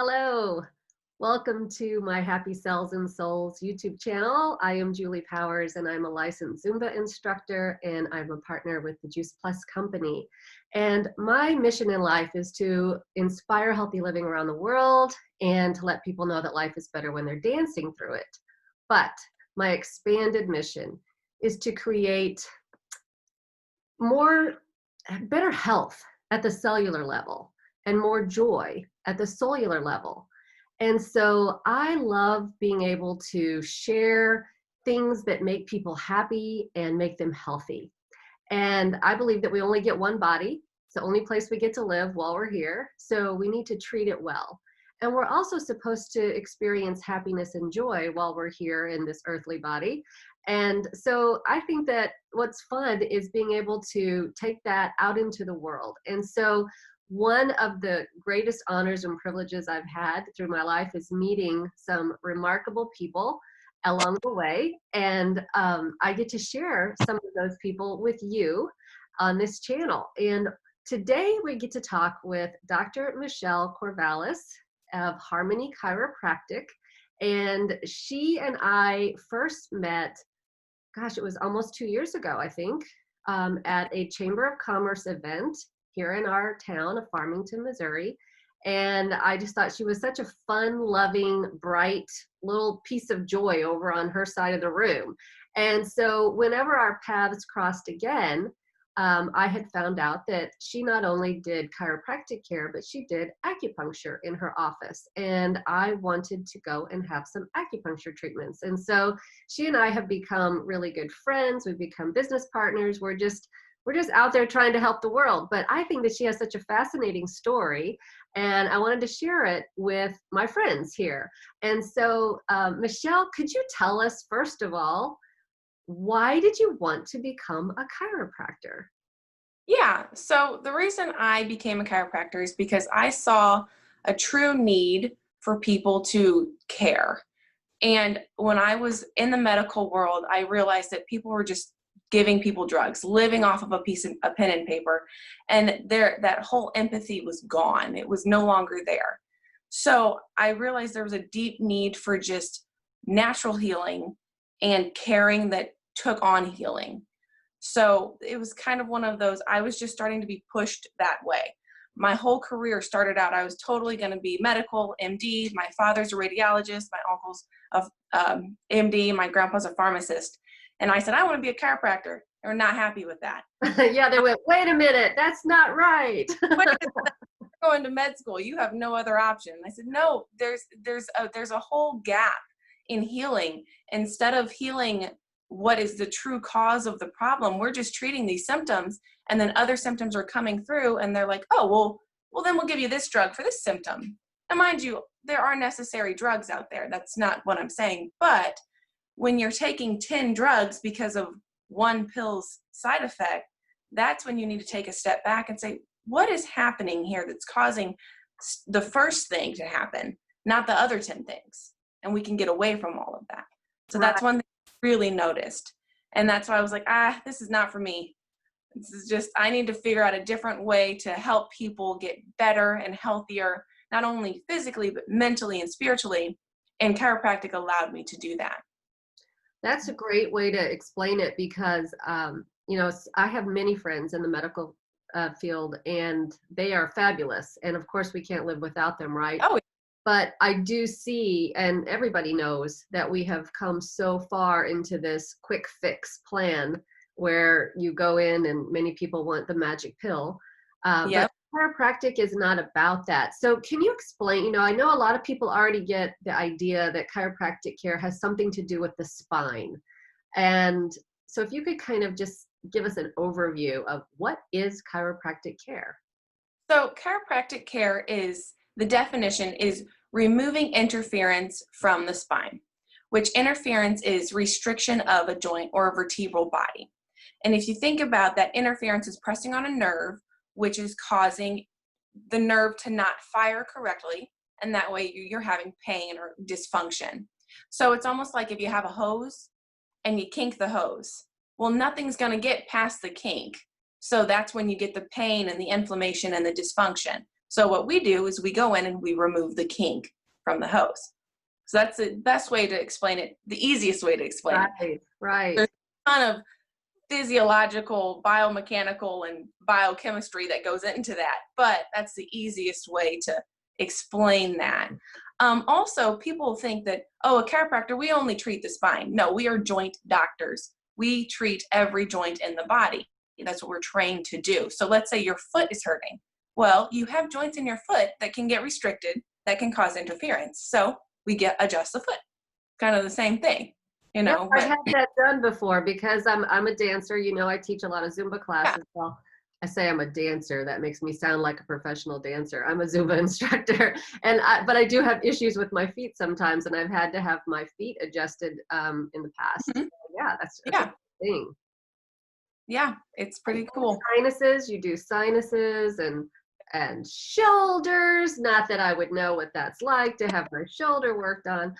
Hello, welcome to my Happy Cells and Souls YouTube channel. I am Julie Powers and I'm a licensed Zumba instructor and I'm a partner with the Juice Plus company. And my mission in life is to inspire healthy living around the world and to let people know that life is better when they're dancing through it. But my expanded mission is to create better health at the cellular level and more joy at the cellular level. And so I love being able to share things that make people happy and make them healthy. And I believe that we only get one body. It's the only place we get to live while we're here. So we need to treat it well. And we're also supposed to experience happiness and joy while we're here in this earthly body. And so I think that what's fun is being able to take that out into the world. And so one of the greatest honors and privileges I've had through my life is meeting some remarkable people along the way. And I get to share some of those people with you on this channel. And today we get to talk with Dr. Michelle Corvallis of Harmony Chiropractic. And she and I first met, gosh, it was almost 2 years ago, I think, at a Chamber of Commerce event here in our town of Farmington, Missouri. And I just thought she was such a fun, loving, bright little piece of joy over on her side of the room. And so whenever our paths crossed again, I had found out that she not only did chiropractic care, but she did acupuncture in her office. And I wanted to go and have some acupuncture treatments. And so she and I have become really good friends. We've become business partners. We're just out there trying to help the world. But I think that she has such a fascinating story, and I wanted to share it with my friends here. And so, Michelle, could you tell us, first of all, why did you want to become a chiropractor? Yeah, so the reason I became a chiropractor is because I saw a true need for people to care. And when I was in the medical world, I realized that people were just giving people drugs, living off of a pen and paper, and that whole empathy was gone. It was no longer there. So I realized there was a deep need for just natural healing and caring that took on healing. So it was kind of one of those, I was just starting to be pushed that way. My whole career started out, I was totally going to be medical, MD. My father's a radiologist, my uncle's a MD, my grandpa's a pharmacist. And I said, I want to be a chiropractor. They're not happy with that. Yeah, they went, wait a minute, that's not right. Going to med school, you have no other option. I said, no, there's a whole gap in healing. Instead of healing what is the true cause of the problem, we're just treating these symptoms, and then other symptoms are coming through, and they're like, oh, well, then we'll give you this drug for this symptom. And mind you, there are necessary drugs out there. That's not what I'm saying. But when you're taking 10 drugs because of one pill's side effect, that's when you need to take a step back and say, what is happening here that's causing the first thing to happen, not the other 10 things? And we can get away from all of that. So that's one thing I really noticed. And that's why I was like, this is not for me. This is just, I need to figure out a different way to help people get better and healthier, not only physically, but mentally and spiritually. And chiropractic allowed me to do that. That's a great way to explain it because, I have many friends in the medical field and they are fabulous. And of course we can't live without them, right? Oh, but I do see, and everybody knows, that we have come so far into this quick fix plan where you go in and many people want the magic pill. yep. But chiropractic is not about that. So can you explain, I know a lot of people already get the idea that chiropractic care has something to do with the spine. And so if you could kind of just give us an overview of what is chiropractic care? So chiropractic care the definition is removing interference from the spine, which interference is restriction of a joint or a vertebral body. And if you think about that, interference is pressing on a nerve, which is causing the nerve to not fire correctly. And that way you're having pain or dysfunction. So it's almost like if you have a hose and you kink the hose, well, nothing's going to get past the kink. So that's when you get the pain and the inflammation and the dysfunction. So what we do is we go in and we remove the kink from the hose. So that's the best way to explain it, the easiest way to explain it. Right, right. There's a ton of physiological, biomechanical, and biochemistry that goes into that, but that's the easiest way to explain that. Also, people think that, oh, a chiropractor, we only treat the spine. No, we are joint doctors. We treat every joint in the body. That's what we're trained to do. So let's say your foot is hurting. Well, you have joints in your foot that can get restricted, that can cause interference. So we adjust the foot. Kind of the same thing, you know. I've had that done before because I'm a dancer. You know, I teach a lot of Zumba classes. Yeah. Well, I say I'm a dancer. That makes me sound like a professional dancer. I'm a Zumba instructor, but I do have issues with my feet sometimes, and I've had to have my feet adjusted in the past. Mm-hmm. So yeah, that's a thing. Yeah, it's pretty cool. Sinuses, you do sinuses and shoulders. Not that I would know what that's like to have my shoulder worked on.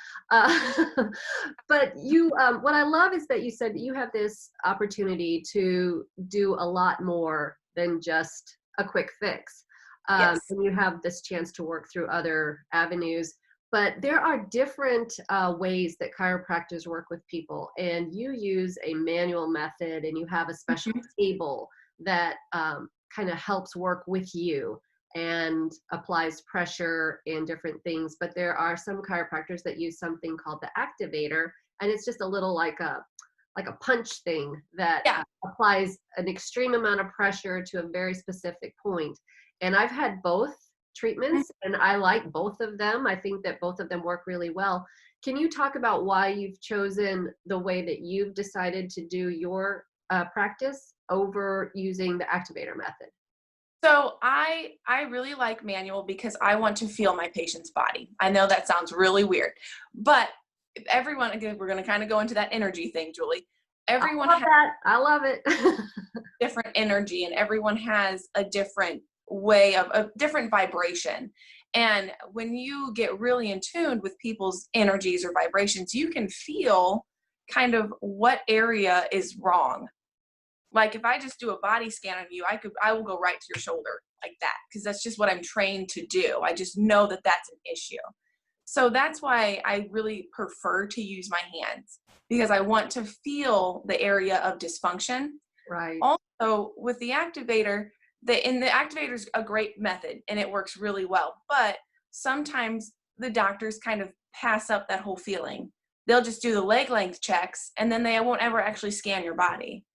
But you, what I love is that you said that you have this opportunity to do a lot more than just a quick fix. Yes. And you have this chance to work through other avenues. But there are different ways that chiropractors work with people, and you use a manual method, and you have a special table that kind of helps work with you and applies pressure and different things. But there are some chiropractors that use something called the Activator, and it's just a little like a punch thing that applies an extreme amount of pressure to a very specific point. And I've had both treatments and I like both of them. I think that both of them work really well. Can you talk about why you've chosen the way that you've decided to do your practice over using the Activator method? So I really like manual because I want to feel my patient's body. I know that sounds really weird, but everyone, again, we're going to kind of go into that energy thing, Julie. Everyone I love it. different energy, and everyone has a different way of a different vibration. And when you get really in tune with people's energies or vibrations, you can feel kind of what area is wrong. Like if I just do a body scan on you, I will go right to your shoulder like that, because that's just what I'm trained to do. I just know that that's an issue. So that's why I really prefer to use my hands, because I want to feel the area of dysfunction. Right. Also, with the Activator, the Activator is a great method and it works really well. But sometimes the doctors kind of pass up that whole feeling. They'll just do the leg length checks and then they won't ever actually scan your body.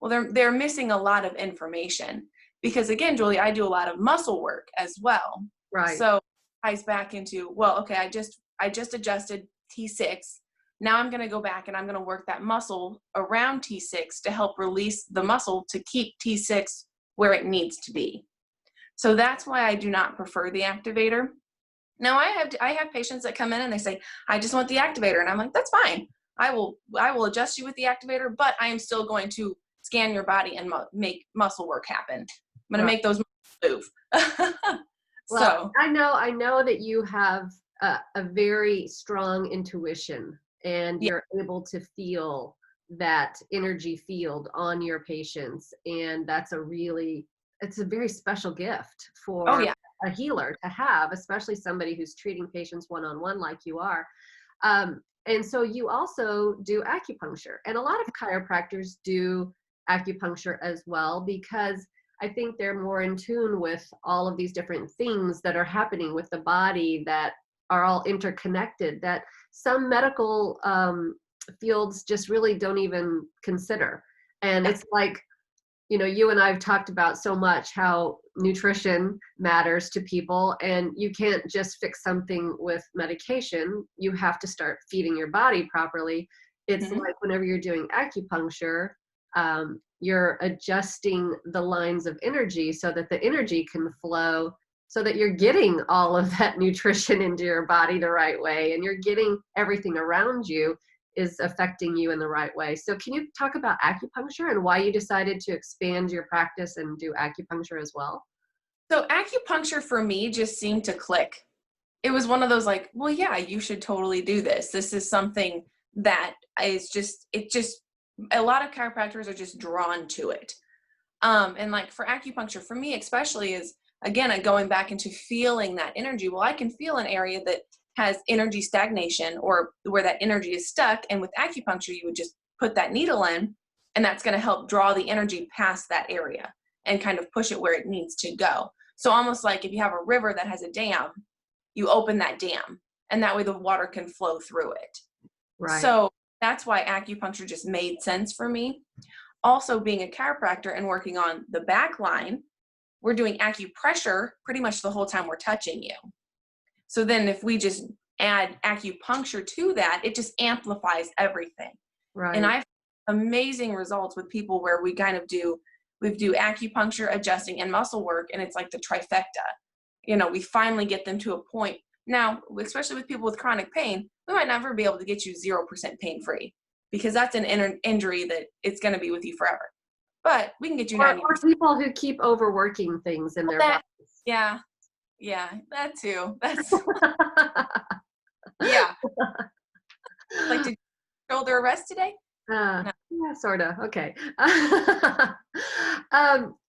Well, they're missing a lot of information, because again, Julie, I do a lot of muscle work as well. Right. So it ties back into, well, okay, I just adjusted T6. Now I'm going to go back and I'm going to work that muscle around T6 to help release the muscle to keep T6 where it needs to be. So that's why I do not prefer the Activator. Now I have patients that come in and they say, I just want the Activator. And I'm like, that's fine. I will adjust you with the Activator, but I am still going to scan your body and make muscle work happen. I'm going to make those muscles move. Well, I know that you have a very strong intuition, and you're able to feel that energy field on your patients, and it's a very special gift for a healer to have, especially somebody who's treating patients one-on-one like you are. And so you also do acupuncture, and a lot of chiropractors do acupuncture as well, because I think they're more in tune with all of these different things that are happening with the body that are all interconnected, that some medical fields just really don't even consider. And it's like, you know, you and I have talked about so much how nutrition matters to people, and you can't just fix something with medication. You have to start feeding your body properly. It's like whenever you're doing acupuncture, you're adjusting the lines of energy so that the energy can flow, so that you're getting all of that nutrition into your body the right way, and you're getting everything around you is affecting you in the right way. So can you talk about acupuncture and why you decided to expand your practice and do acupuncture as well? So acupuncture for me just seemed to click. It was one of those like, well, yeah, you should totally do this. This is something that is a lot of chiropractors are just drawn to it. And like for acupuncture, for me especially, is again, going back into feeling that energy. Well, I can feel an area that has energy stagnation or where that energy is stuck. And with acupuncture, you would just put that needle in, and that's going to help draw the energy past that area and kind of push it where it needs to go. So almost like if you have a river that has a dam, you open that dam, and that way the water can flow through it. Right. So that's why acupuncture just made sense for me. Also, being a chiropractor and working on the back line, we're doing acupressure pretty much the whole time we're touching you. So then if we just add acupuncture to that, it just amplifies everything. Right. And I've amazing results with people where we do acupuncture, adjusting, and muscle work, and it's like the trifecta. You know, we finally get them to a point. Now, especially with people with chronic pain, we might never be able to get you 0% pain free, because that's an injury that it's going to be with you forever. But we can get you 90%. Or people who keep overworking things in their bodies. Yeah, that too. That's yeah. Like, did you shoulder a rest today? No. Yeah, sort of. Okay.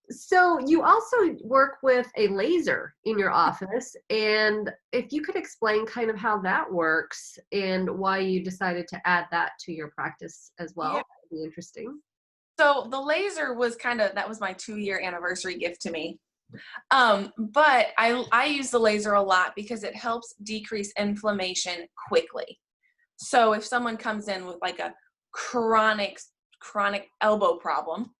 So you also work with a laser in your office, and if you could explain kind of how that works and why you decided to add that to your practice as well, Yeah. that'd be interesting. So the laser was that was my 2-year anniversary gift to me. But I use the laser a lot because it helps decrease inflammation quickly. So if someone comes in with like a chronic elbow problem,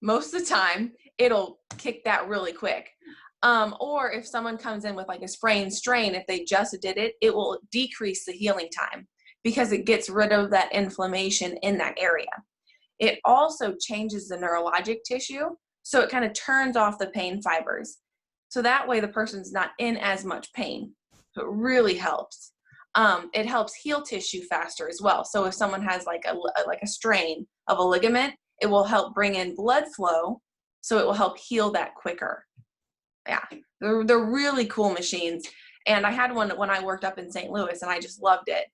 most of the time it'll kick that really quick. Or if someone comes in with like a sprain strain, if they just did it, it will decrease the healing time because it gets rid of that inflammation in that area. It also changes the neurologic tissue, so it kind of turns off the pain fibers. So that way the person's not in as much pain. So it really helps. It helps heal tissue faster as well. So if someone has like a strain of a ligament, it will help bring in blood flow, so it will help heal that quicker. Yeah, they're really cool machines. And I had one when I worked up in St. Louis, and I just loved it.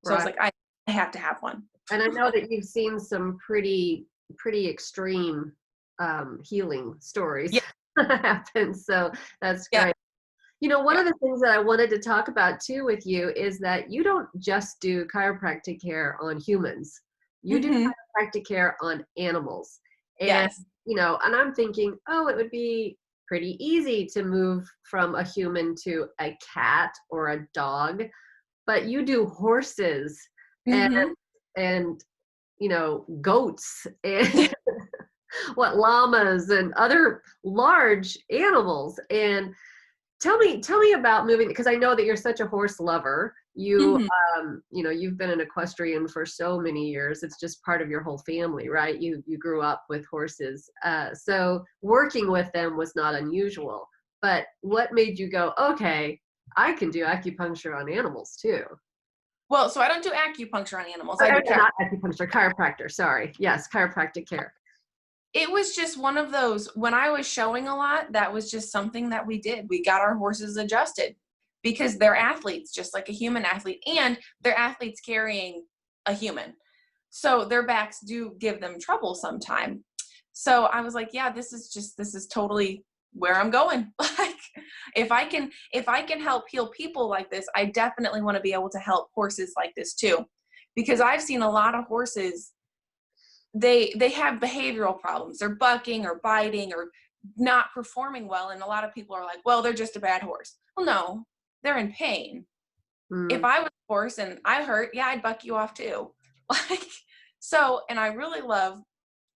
So I was like, I have to have one. And I know that you've seen some pretty extreme healing stories happen. So that's great. Yeah. You know, one of the things that I wanted to talk about too with you is that you don't just do chiropractic care on humans. You do chiropractic care on animals. And, Yes. you know, and I'm thinking, oh, it would be pretty easy to move from a human to a cat or a dog, but you do horses and you know, goats and llamas and other large animals. And tell me about moving, because I know that you're such a horse lover. You you know, you've been an equestrian for so many years. It's just part of your whole family, right? You grew up with horses. So working with them was not unusual. But what made you go, okay, I can do acupuncture on animals too? Well, so I don't do acupuncture on animals. Or, I do not acupuncture, chiropractor. Sorry. Yes, chiropractic care. It was just one of those, when I was showing a lot, that was just something that we did. We got our horses adjusted because they're athletes, just like a human athlete, and they're athletes carrying a human. So their backs do give them trouble sometime. So I was like, yeah, this is totally where I'm going. Like, if I can help heal people like this, I definitely want to be able to help horses like this too. Because I've seen a lot of horses, they have behavioral problems. They're bucking or biting or not performing well. And a lot of people are like, well, they're just a bad horse. Well, no, they're in pain. If I was a horse and I hurt, yeah, I'd buck you off too. Like, so, and I really love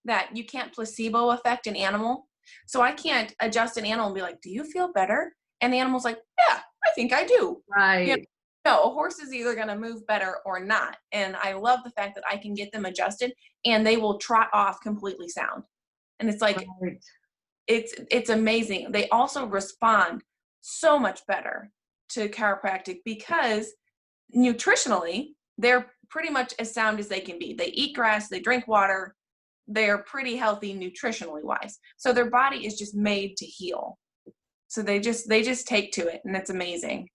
that you can't placebo affect an animal. So I can't adjust an animal and be like, do you feel better? And the animal's like, yeah, I think I do. Right. You know, no, a horse is either going to move better or not. And I love the fact that I can get them adjusted and they will trot off completely sound. And it's like, it's amazing. They also respond so much better to chiropractic because nutritionally, they're pretty much as sound as they can be. They eat grass, they drink water, they're pretty healthy nutritionally wise. So their body is just made to heal. So they just take to it, and it's amazing.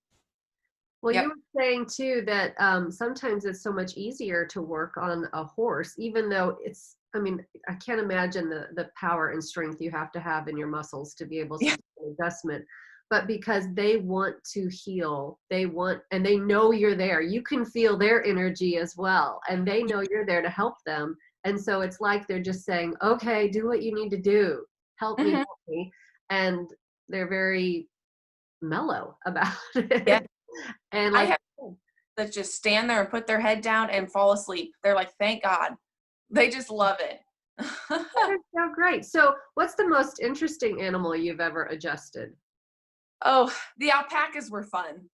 Well, you were saying too that sometimes it's so much easier to work on a horse, even though it's, I mean, I can't imagine the power and strength you have to have in your muscles to be able to do an adjustment. but because they want to heal, and they know you're there. You can feel their energy as well, and they know you're there to help them. And so it's like they're just saying, okay, do what you need to do. Help me, Mhm. help me. And they're very mellow about Yeah. it. And I like, have that just stand there and put their head down and fall asleep. They're like, thank God. They just love it. that is so great. So what's the most interesting animal you've ever adjusted? Oh, the alpacas were fun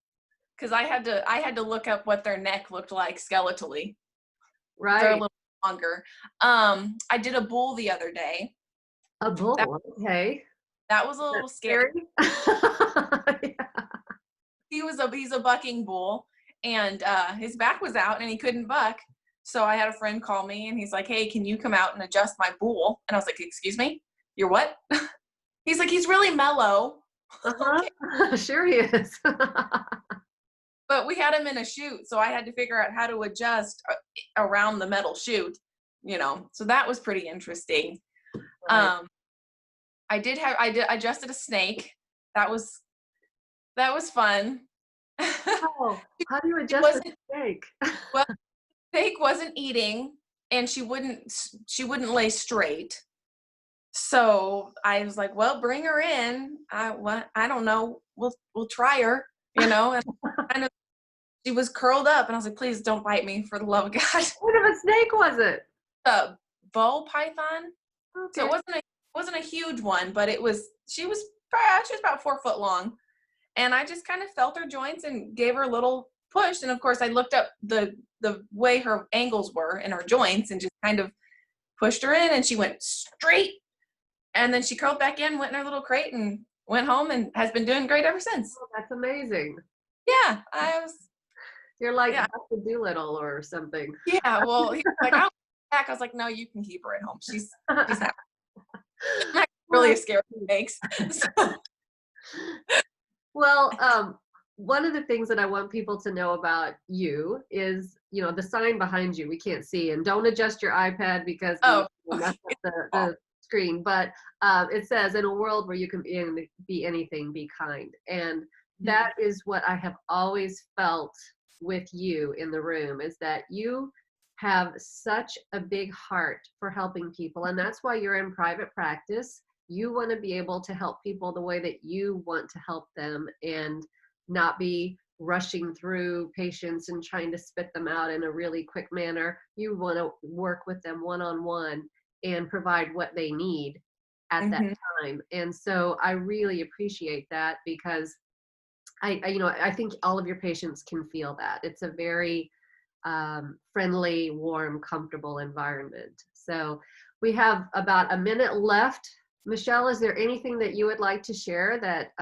because I had to look up what their neck looked like skeletally. They're a Right. little longer. I did a bull the other day. A That bull. Okay. that was a That's little scary. scary. Yeah. He's a bucking bull, and his back was out and he couldn't buck. So I had a friend call me and he's like, "Hey, can you come out and adjust my bull?" And I was like, "Excuse me, you're what?" He's like, "He's really mellow." Okay, Uh-huh. Sure he is. but we had him in a chute, so I had to figure out how to adjust around the metal chute. So that was pretty interesting. Right. Um, I adjusted a snake. That was fun. Oh, how do you It adjust a wasn't snake? well. Snake wasn't eating, and she wouldn't lay straight. So I was like, "Well, bring her in. I don't know. We'll try her." And kind of she was curled up, and I was like, "Please don't bite me, for the love of God." What kind of a snake was it? A ball python. So it Okay. wasn't a huge one, but she was about 4 foot long. And I just kind of felt her joints and gave her a little push. And of course, I looked up the way her angles were in her joints and just kind of pushed her in, and she went straight. And then she curled back in, went in her little crate, and went home, and has been doing great ever since. Oh, that's amazing. Yeah, I was. You're like Yeah, Dr. Doolittle or something. yeah. Well, he was like, "I'll back." I was like, "No, you can keep her at home. She's not really Well, a scary snakes." So, well, one of the things that I want people to know about you is, the sign behind you. We can't see, and don't adjust your iPad because we oh, will mess okay. up the screen. But it says, "In a world where you can be anything, be kind," and that is what I have always felt with you in the room. Is that you have such a big heart for helping people, and that's why you're in private practice. You want to be able to help people the way that you want to help them, and not be rushing through patients and trying to spit them out in a really quick manner. You want to work with them one-on-one and provide what they need at that Mhm. time. And so I really appreciate that, because I think all of your patients can feel that. It's a very friendly, warm, comfortable environment. So we have about a minute left. Michelle, is there anything that you would like to share that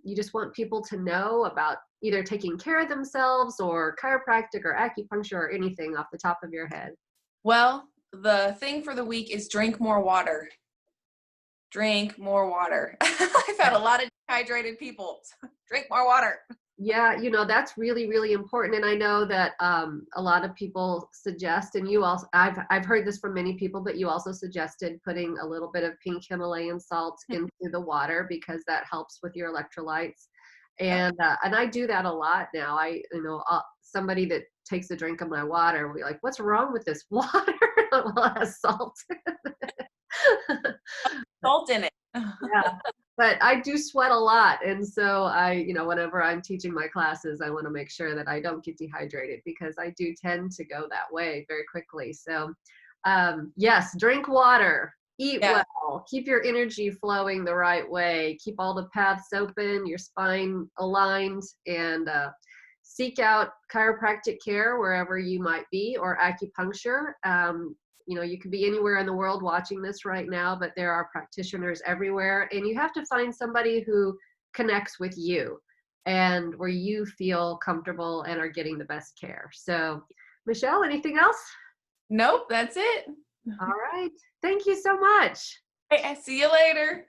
you just want people to know about either taking care of themselves or chiropractic or acupuncture or anything off the top of your head? Well, the thing for the week is drink more water. Drink more water. I've had a lot of dehydrated people. So drink more water. Yeah, that's really, really important. And I know that a lot of people suggest, and you also, I've heard this from many people, but you also suggested putting a little bit of pink Himalayan salt into the water because that helps with your electrolytes. Yep. And I do that a lot now. Somebody that takes a drink of my water will be like, "What's wrong with this water?" Well, it has salt. Salt in it. Yeah, but I do sweat a lot, and so whenever I'm teaching my classes, I want to make sure that I don't get dehydrated, because I do tend to go that way very quickly. So, yes, drink water, eat Yeah. well, keep your energy flowing the right way, keep all the paths open, your spine aligned, and seek out chiropractic care wherever you might be, or acupuncture. You could be anywhere in the world watching this right now, but there are practitioners everywhere, and you have to find somebody who connects with you and where you feel comfortable and are getting the best care. So, Michelle, anything else? Nope, that's it. All right. Thank you so much. Hey, I see you later.